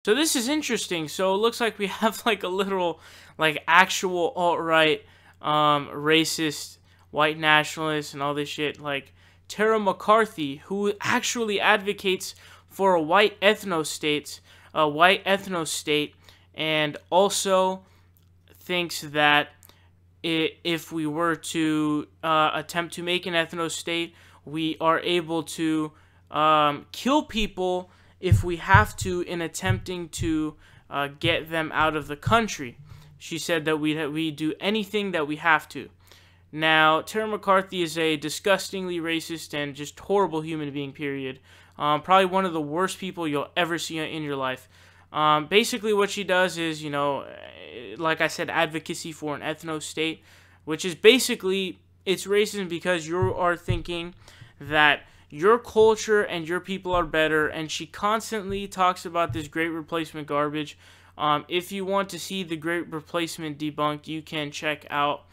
So this is interesting. So it looks like we have like a literal, like actual alt-right, racist, white nationalists and all this shit. Like Tara McCarthy, who actually advocates for a white ethnostate, and also thinks that if we were to attempt to make an ethnostate, we are able to kill people if we have to in attempting to get them out of the country. She said that we do anything that we have to. Now, Tara McCarthy is a disgustingly racist and just horrible human being, period. Probably one of the worst people you'll ever see in your life. Basically, what she does is, you know, like I said, advocacy for an ethno-state, which is basically, it's racism because you are thinking that your culture and your people are better, and she constantly talks about this Great Replacement garbage. If you want to see the Great Replacement debunked, you can check out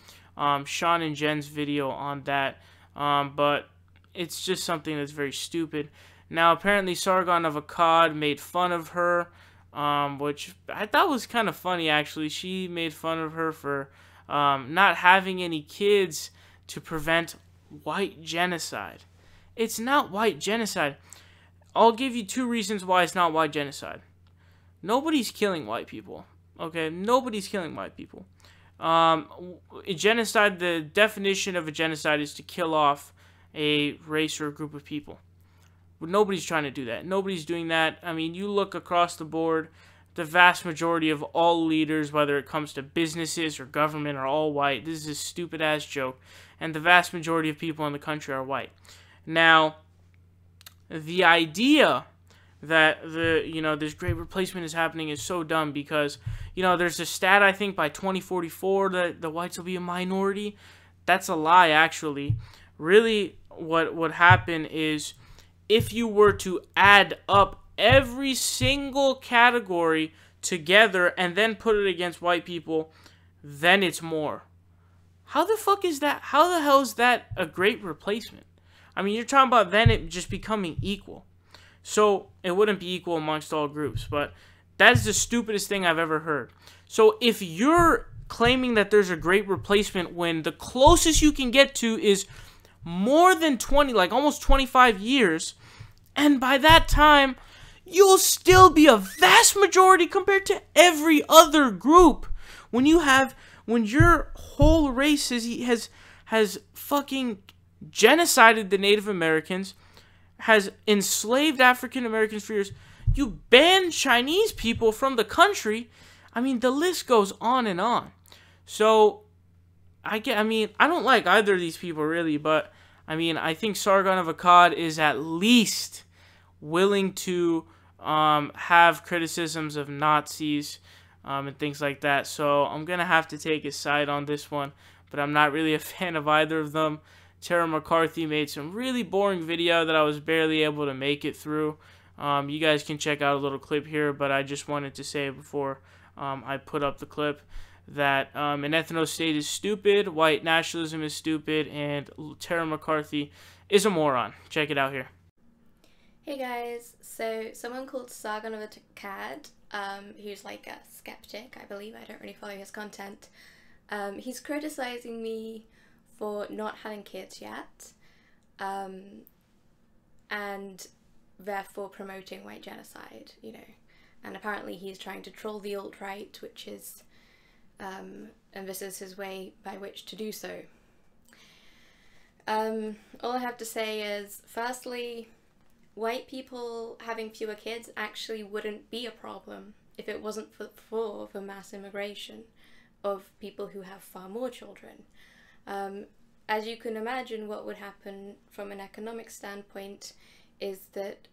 Sean and Jen's video on that, but it's just something that's very stupid. Now, apparently, Sargon of Akkad made fun of her, which I thought was kind of funny, actually. She made fun of her for not having any kids to prevent white genocide. It's not white genocide. I'll give you 2 reasons why it's not white genocide. Nobody's killing white people, okay? Nobody's killing white people. Genocide, the definition of a genocide is to kill off a race or a group of people. But nobody's trying to do that. Nobody's doing that. I mean, you look across the board, the vast majority of all leaders, whether it comes to businesses or government, are all white. This is a stupid-ass joke. And the vast majority of people in the country are white. Now, the idea that this Great Replacement is happening is so dumb because, there's a stat, I think, by 2044 that the whites will be a minority. That's a lie, actually. Really, what would happen is if you were to add up every single category together and then put it against white people, then it's more. How the fuck is that? How the hell is that a Great Replacement? I mean, you're talking about then it just becoming equal. So, it wouldn't be equal amongst all groups, but that is the stupidest thing I've ever heard. So, if you're claiming that there's a Great Replacement when the closest you can get to is more than 20, like almost 25 years, and by that time, you'll still be a vast majority compared to every other group. When your whole race has fucking genocided the Native Americans, has enslaved African Americans for years, you ban Chinese people from the country. I mean, the list goes on and on. So, I don't like either of these people really, but I think Sargon of Akkad is at least willing to have criticisms of Nazis and things like that. So I'm going to have to take his side on this one, but I'm not really a fan of either of them. Tara McCarthy made some really boring video that I was barely able to make it through. You guys can check out a little clip here, but I just wanted to say before I put up the clip that an ethno-state is stupid, white nationalism is stupid, and Tara McCarthy is a moron. Check it out here. Hey guys, so someone called Sargon of Akkad, who's like a skeptic, I believe, I don't really follow his content, he's criticizing me for not having kids yet, and therefore promoting white genocide, and apparently he's trying to troll the alt-right, which is, and this is his way by which to do so. All I have to say is, firstly, white people having fewer kids actually wouldn't be a problem if it wasn't for the mass immigration of people who have far more children. As you can imagine, what would happen from an economic standpoint is that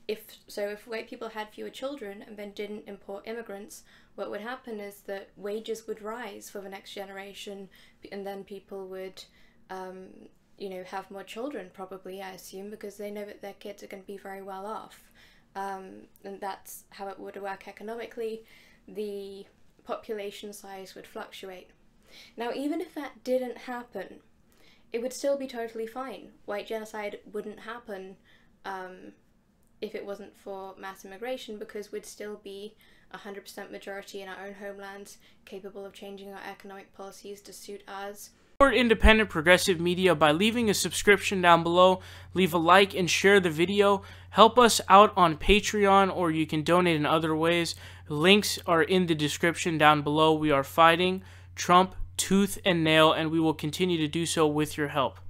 if white people had fewer children and then didn't import immigrants, what would happen is that wages would rise for the next generation, and then people would have more children, probably, I assume, because they know that their kids are going to be very well off. And that's how it would work economically. The population size would fluctuate. Now, even if that didn't happen, it would still be totally fine. White genocide wouldn't happen if it wasn't for mass immigration, because we'd still be 100% majority in our own homelands, capable of changing our economic policies to suit us. Support independent progressive media by leaving a subscription down below. Leave a like and share the video. Help us out on Patreon, or you can donate in other ways. Links are in the description down below. We are fighting Trump tooth and nail, and we will continue to do so with your help.